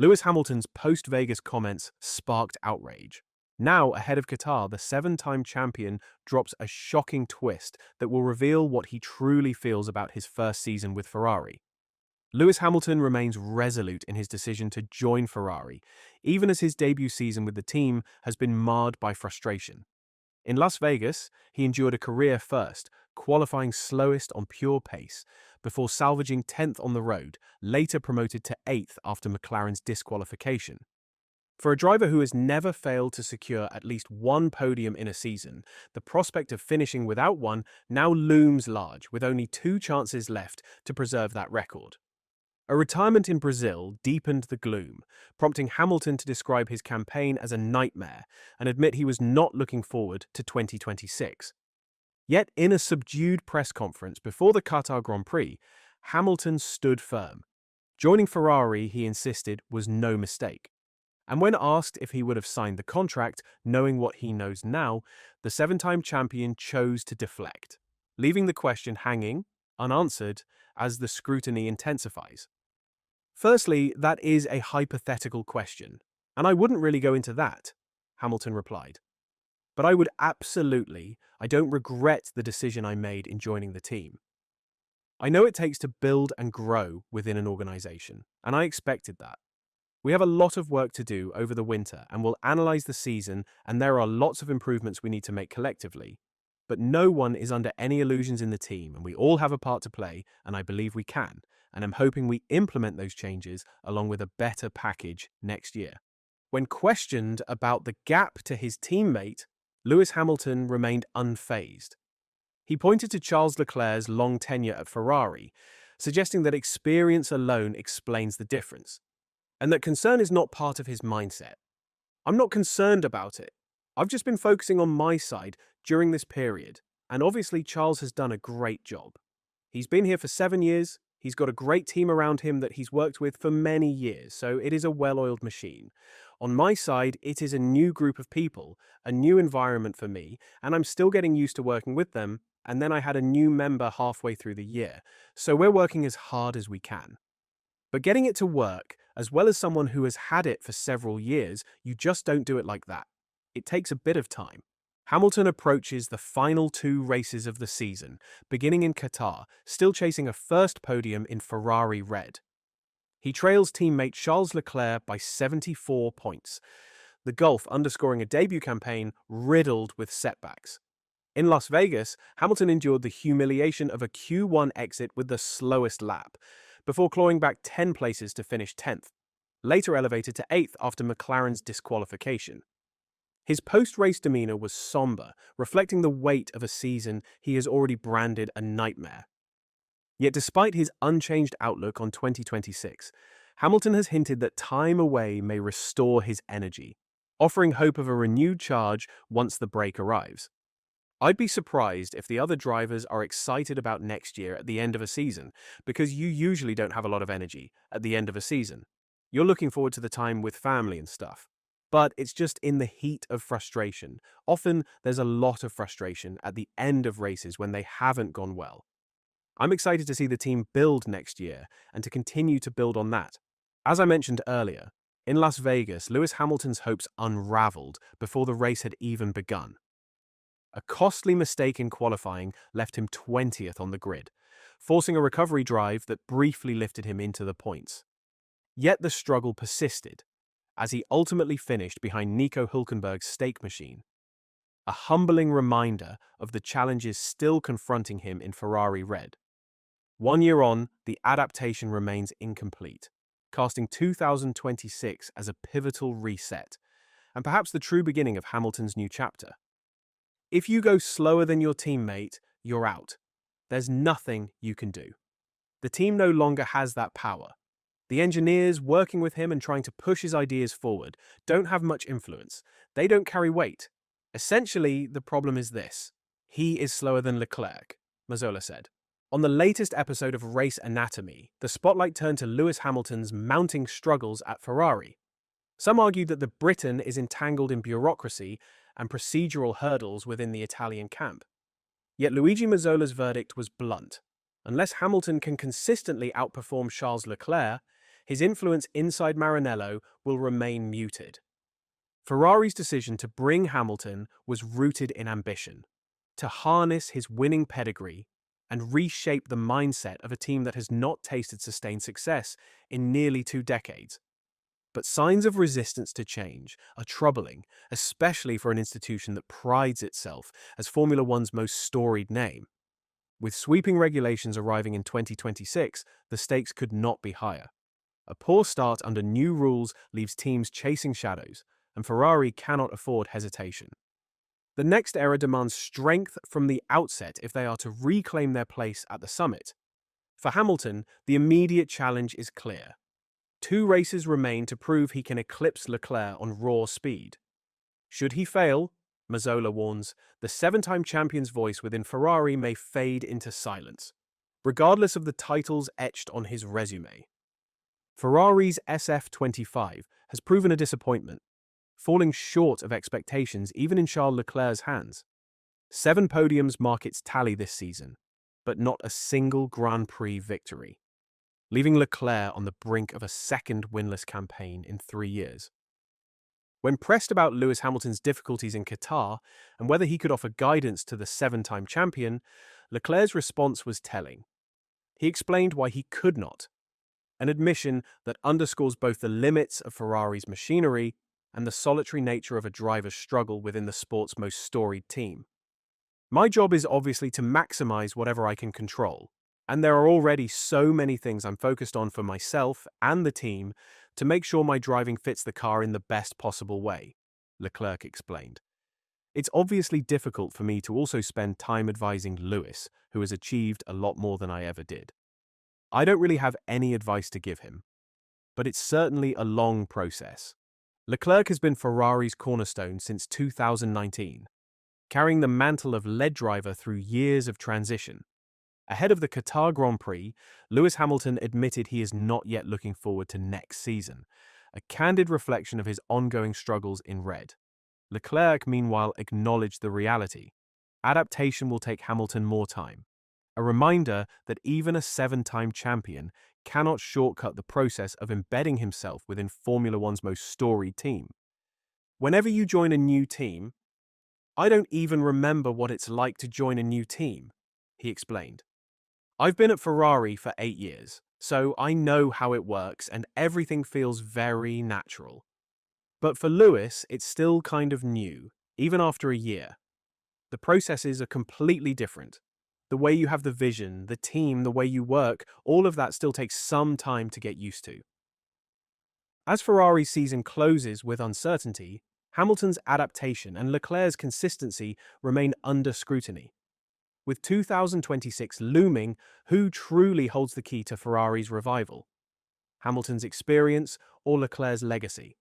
Lewis Hamilton's post-Vegas comments sparked outrage. Now, ahead of Qatar, the seven-time champion drops a shocking twist that will reveal what he truly feels about his first season with Ferrari. Lewis Hamilton remains resolute in his decision to join Ferrari, even as his debut season with the team has been marred by frustration. In Las Vegas, he endured a career first, qualifying slowest on pure pace, before salvaging 10th on the road, later promoted to 8th after McLaren's disqualification. For a driver who has never failed to secure at least one podium in a season, the prospect of finishing without one now looms large, with only 2 chances left to preserve that record. A retirement in Brazil deepened the gloom, prompting Hamilton to describe his campaign as a nightmare and admit he was not looking forward to 2026. Yet, in a subdued press conference before the Qatar Grand Prix, Hamilton stood firm. Joining Ferrari, he insisted, was no mistake. And when asked if he would have signed the contract, knowing what he knows now, the 7-time champion chose to deflect, leaving the question hanging, unanswered, as the scrutiny intensifies. Firstly, that is a hypothetical question, and I wouldn't really go into that, Hamilton replied. But I don't regret the decision I made in joining the team. I know it takes to build and grow within an organization, and I expected that. We have a lot of work to do over the winter, and we'll analyze the season, and there are lots of improvements we need to make collectively. But no one is under any illusions in the team, and we all have a part to play, and I believe we can, and I'm hoping we implement those changes along with a better package next year. When questioned about the gap to his teammate, Lewis Hamilton remained unfazed. He pointed to Charles Leclerc's long tenure at Ferrari, suggesting that experience alone explains the difference, and that concern is not part of his mindset. I'm not concerned about it. I've just been focusing on my side during this period, and obviously Charles has done a great job. He's been here for 7 years, he's got a great team around him that he's worked with for many years, so it is a well-oiled machine. On my side, it is a new group of people, a new environment for me, and I'm still getting used to working with them, and then I had a new member halfway through the year, so we're working as hard as we can. But getting it to work, as well as someone who has had it for several years, you just don't do it like that. It takes a bit of time. Hamilton approaches the final 2 races of the season, beginning in Qatar, still chasing a first podium in Ferrari red. He trails teammate Charles Leclerc by 74 points, the Gulf underscoring a debut campaign riddled with setbacks. In Las Vegas, Hamilton endured the humiliation of a Q1 exit with the slowest lap, before clawing back 10 places to finish 10th, later elevated to 8th after McLaren's disqualification. His post-race demeanor was somber, reflecting the weight of a season he has already branded a nightmare. Yet despite his unchanged outlook on 2026, Hamilton has hinted that time away may restore his energy, offering hope of a renewed charge once the break arrives. I'd be surprised if the other drivers are excited about next year at the end of a season, because you usually don't have a lot of energy at the end of a season. You're looking forward to the time with family and stuff. But it's just in the heat of frustration. Often there's a lot of frustration at the end of races when they haven't gone well. I'm excited to see the team build next year and to continue to build on that. As I mentioned earlier, in Las Vegas, Lewis Hamilton's hopes unraveled before the race had even begun. A costly mistake in qualifying left him 20th on the grid, forcing a recovery drive that briefly lifted him into the points. Yet the struggle persisted, as he ultimately finished behind Nico Hülkenberg's stake machine. A humbling reminder of the challenges still confronting him in Ferrari red. 1 year on, the adaptation remains incomplete, casting 2026 as a pivotal reset, and perhaps the true beginning of Hamilton's new chapter. If you go slower than your teammate, you're out. There's nothing you can do. The team no longer has that power. The engineers working with him and trying to push his ideas forward don't have much influence. They don't carry weight. Essentially, the problem is this: he is slower than Leclerc, Mazzola said. On the latest episode of Race Anatomy, the spotlight turned to Lewis Hamilton's mounting struggles at Ferrari. Some argued that the Briton is entangled in bureaucracy and procedural hurdles within the Italian camp. Yet Luigi Mazzola's verdict was blunt. Unless Hamilton can consistently outperform Charles Leclerc, his influence inside Maranello will remain muted. Ferrari's decision to bring Hamilton was rooted in ambition, to harness his winning pedigree and reshape the mindset of a team that has not tasted sustained success in nearly 2 decades. But signs of resistance to change are troubling, especially for an institution that prides itself as Formula One's most storied name. With sweeping regulations arriving in 2026, the stakes could not be higher. A poor start under new rules leaves teams chasing shadows, and Ferrari cannot afford hesitation. The next era demands strength from the outset if they are to reclaim their place at the summit. For Hamilton, the immediate challenge is clear. 2 races remain to prove he can eclipse Leclerc on raw speed. Should he fail, Mazzola warns, the 7-time champion's voice within Ferrari may fade into silence, regardless of the titles etched on his resume. Ferrari's SF25 has proven a disappointment, falling short of expectations even in Charles Leclerc's hands. 7 podiums mark its tally this season, but not a single Grand Prix victory, leaving Leclerc on the brink of a second winless campaign in 3 years. When pressed about Lewis Hamilton's difficulties in Qatar and whether he could offer guidance to the 7-time champion, Leclerc's response was telling. He explained why he could not, an admission that underscores both the limits of Ferrari's machinery and the solitary nature of a driver's struggle within the sport's most storied team. My job is obviously to maximize whatever I can control, and there are already so many things I'm focused on for myself and the team to make sure my driving fits the car in the best possible way, Leclerc explained. It's obviously difficult for me to also spend time advising Lewis, who has achieved a lot more than I ever did. I don't really have any advice to give him, but it's certainly a long process. Leclerc has been Ferrari's cornerstone since 2019, carrying the mantle of lead driver through years of transition. Ahead of the Qatar Grand Prix, Lewis Hamilton admitted he is not yet looking forward to next season, a candid reflection of his ongoing struggles in red. Leclerc, meanwhile, acknowledged the reality. Adaptation will take Hamilton more time, a reminder that even a 7-time champion cannot shortcut the process of embedding himself within Formula One's most storied team. Whenever you join a new team, I don't even remember what it's like to join a new team, he explained. I've been at Ferrari for 8 years, so I know how it works and everything feels very natural. But for Lewis, it's still kind of new, even after a year. The processes are completely different. The way you have the vision, the team, the way you work, all of that still takes some time to get used to. As Ferrari's season closes with uncertainty, Hamilton's adaptation and Leclerc's consistency remain under scrutiny. With 2026 looming, who truly holds the key to Ferrari's revival? Hamilton's experience or Leclerc's legacy?